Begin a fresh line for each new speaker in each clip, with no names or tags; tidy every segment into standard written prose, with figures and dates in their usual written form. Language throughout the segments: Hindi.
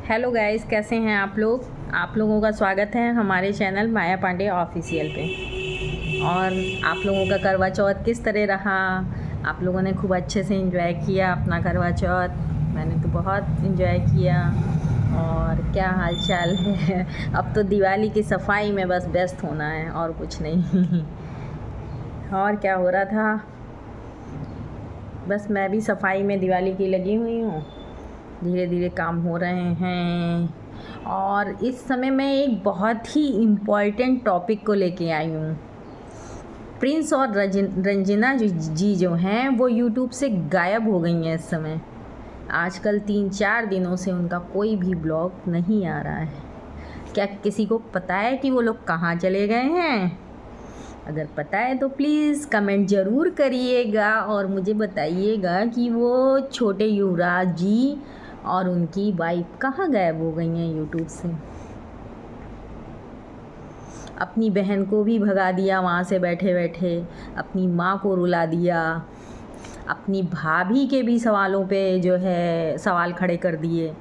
हेलो गाइस, कैसे हैं आप लोग। आप लोगों का स्वागत है हमारे चैनल माया पांडे ऑफिशियल पे। और आप लोगों का करवा चौथ किस तरह रहा। आप लोगों ने खूब अच्छे से एंजॉय किया अपना करवा चौथ। मैंने तो बहुत एंजॉय किया। और क्या हाल चाल है। अब तो दिवाली की सफाई में बस व्यस्त होना है और कुछ नहीं। और क्या हो रहा था, बस मैं भी सफाई में दिवाली की लगी हुई हूँ। धीरे धीरे काम हो रहे हैं। और इस समय मैं एक बहुत ही इम्पॉर्टेंट टॉपिक को लेके आई हूँ। प्रिंस और रंजना जी जो हैं वो यूट्यूब से गायब हो गई हैं इस समय। आजकल 3-4 दिनों से उनका कोई भी ब्लॉग नहीं आ रहा है। क्या किसी को पता है कि वो लोग कहाँ चले गए हैं? अगर पता है तो प्लीज़ कमेंट ज़रूर करिएगा और मुझे बताइएगा कि वो छोटे युवराज जी और उनकी वाइफ कहाँ गायब हो गई हैं यूट्यूब से। अपनी बहन को भी भगा दिया वहाँ से बैठे बैठे, अपनी माँ को रुला दिया, अपनी भाभी के भी सवालों पे जो है सवाल खड़े कर दिए।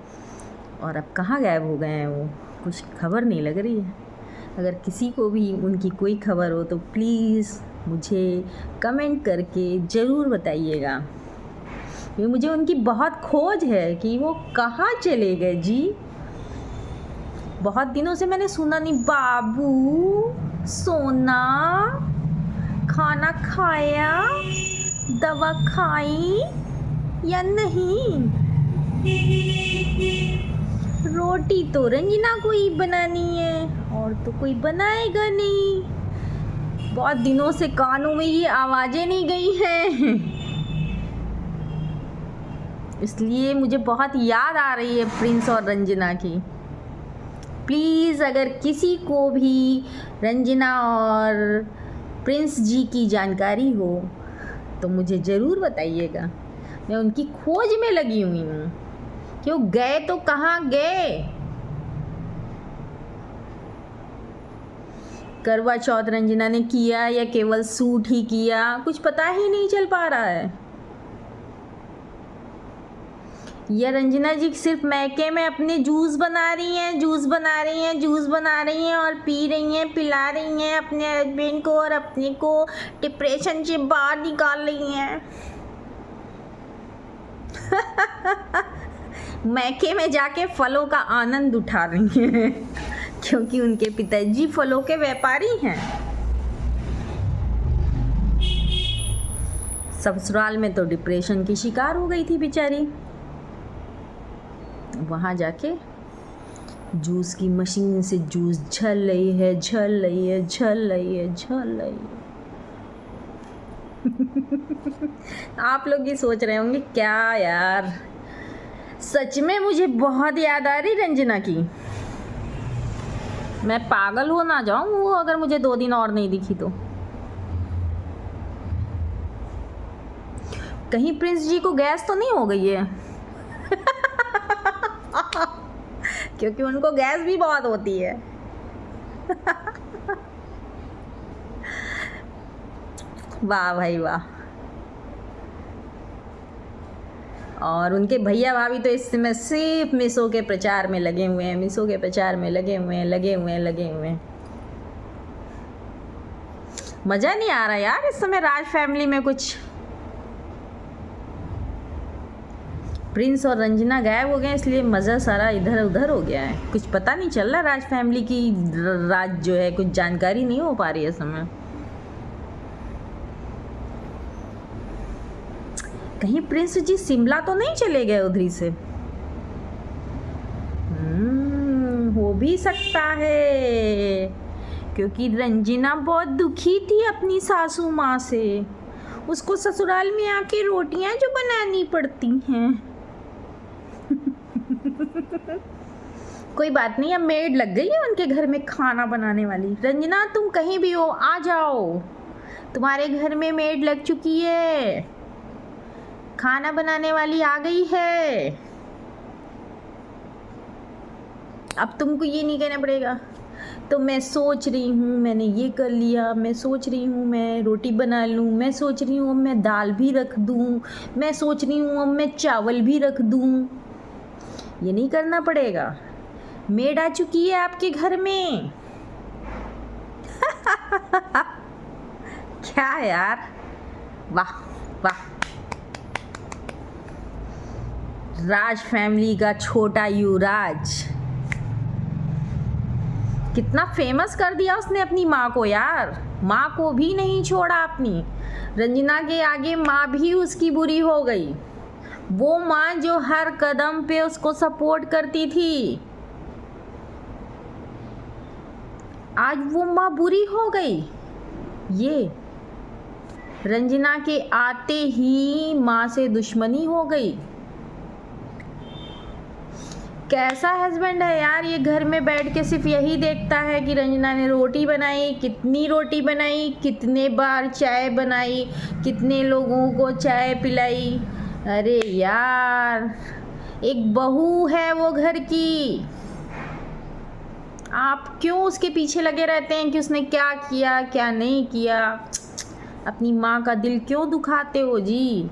और अब कहाँ गायब हो गए हैं वो, कुछ खबर नहीं लग रही है। अगर किसी को भी उनकी कोई खबर हो तो प्लीज़ मुझे कमेंट करके ज़रूर बताइएगा। क्योंकि मुझे उनकी बहुत खोज है कि वो कहाँ चले गए जी। बहुत दिनों से मैंने सुना नहीं। बाबू सोना, खाना खाया, दवा खाई या नहीं। रोटी तो रंजना को ही बनानी है और तो कोई बनाएगा नहीं। बहुत दिनों से कानों में ये आवाज़ें नहीं गई हैं, इसलिए मुझे बहुत याद आ रही है प्रिंस और रंजना की। प्लीज़ अगर किसी को भी रंजना और प्रिंस जी की जानकारी हो तो मुझे ज़रूर बताइएगा। मैं उनकी खोज में लगी हुई हूँ कि वो गए तो कहाँ गए। करवा चौथ रंजना ने किया या केवल सूट ही किया, कुछ पता ही नहीं चल पा रहा है। या रंजना जी सिर्फ मैके में अपने जूस बना रही हैं, जूस बना रही हैं, जूस बना रही हैं और पी रही हैं, पिला रही हैं अपने हस्बैंड को और अपने को डिप्रेशन से बाहर निकाल रही हैं। मैके में जाके फलों का आनंद उठा रही हैं क्योंकि उनके पिताजी फलों के व्यापारी हैं। ससुराल में तो डिप्रेशन की शिकार हो गई थी बेचारी। वहाँ जाके जूस की मशीन से जूस झल रही है, झल रही है, झल रही है, झल रही है। आप लोग ये सोच रहे होंगे क्या यार, सच में मुझे बहुत याद आ रही रंजना की। मैं पागल हो ना जाऊं वो अगर मुझे 2 दिन और नहीं दिखी तो। कहीं प्रिंस जी को गैस तो नहीं हो गई है। क्योंकि उनको गैस भी बहुत होती है। वाह भाई वाह। और उनके भैया भाभी तो इस समय सिर्फ मीशो के प्रचार में लगे हुए हैं, मीशो के प्रचार में लगे हुए हैं, लगे हुए हैं, लगे हुए हैं। मज़ा नहीं आ रहा यार इस समय राज फैमिली में कुछ। प्रिंस और रंजना गायब हो गए इसलिए मज़ा सारा इधर उधर हो गया है। कुछ पता नहीं चल रहा राज फैमिली की, राज जो है कुछ जानकारी नहीं हो पा रही है इस समय। कहीं प्रिंस जी शिमला तो नहीं चले गए उधरी से। हो भी सकता है क्योंकि रंजना बहुत दुखी थी अपनी सासू माँ से। उसको ससुराल में आके रोटियां जो बनानी पड़ती हैं। कोई बात नहीं, अब मेड लग गई है उनके घर में खाना बनाने वाली। रंजना तुम कहीं भी हो आ जाओ, तुम्हारे घर में मेड लग चुकी है, खाना बनाने वाली आ गई है। अब तुमको ये नहीं कहना पड़ेगा। तो मैं सोच रही हूँ मैंने ये कर लिया, मैं सोच रही हूँ मैं रोटी बना लूँ, मैं सोच रही हूँ अब मैं दाल भी रख दूँ, मैं सोच रही हूँ अब मैं चावल भी रख दूँ। ये नहीं करना पड़ेगा। मेड आ चुकी है आपके घर में। क्या यार, वाह वाह। राज फैमिली का छोटा युवराज कितना फेमस कर दिया उसने अपनी माँ को यार। माँ को भी नहीं छोड़ा अपनी। रंजना के आगे माँ भी उसकी बुरी हो गई। वो माँ जो हर कदम पे उसको सपोर्ट करती थी, आज वो माँ बुरी हो गई। ये रंजना के आते ही माँ से दुश्मनी हो गई। कैसा हस्बैंड है यार ये, घर में बैठ के सिर्फ यही देखता है कि रंजना ने रोटी बनाई, कितनी रोटी बनाई, कितने बार चाय बनाई, कितने लोगों को चाय पिलाई। अरे यार, एक बहू है वो घर की। आप क्यों उसके पीछे लगे रहते हैं कि उसने क्या किया क्या नहीं किया। अपनी माँ का दिल क्यों दुखाते हो जी।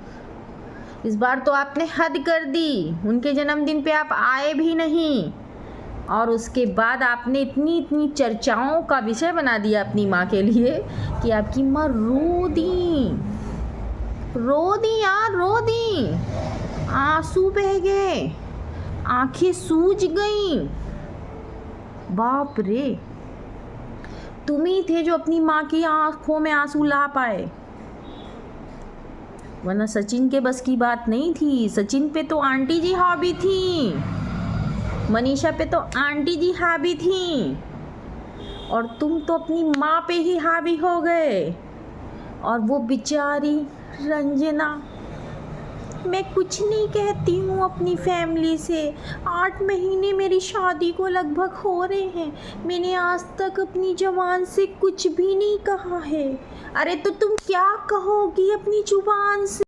इस बार तो आपने हद कर दी। उनके जन्मदिन पे आप आए भी नहीं, और उसके बाद आपने इतनी इतनी चर्चाओं का विषय बना दिया अपनी माँ के लिए कि आपकी माँ रो दी यार, रो दी। आंसू बह गए, आंखें सूज गईं। बाप रे, तुम ही थे जो अपनी माँ की आंखों में आंसू ला पाए, वरना सचिन के बस की बात नहीं थी। सचिन पे तो आंटी जी हावी थी, मनीषा पे तो आंटी जी हावी थी, और तुम तो अपनी माँ पे ही हावी हो गए। और वो बेचारी रंजना, मैं कुछ नहीं कहती हूँ अपनी फैमिली से। 8 महीने मेरी शादी को लगभग हो रहे हैं, मैंने आज तक अपनी ज़ुबान से कुछ भी नहीं कहा है। अरे तो तुम क्या कहोगी अपनी ज़ुबान से।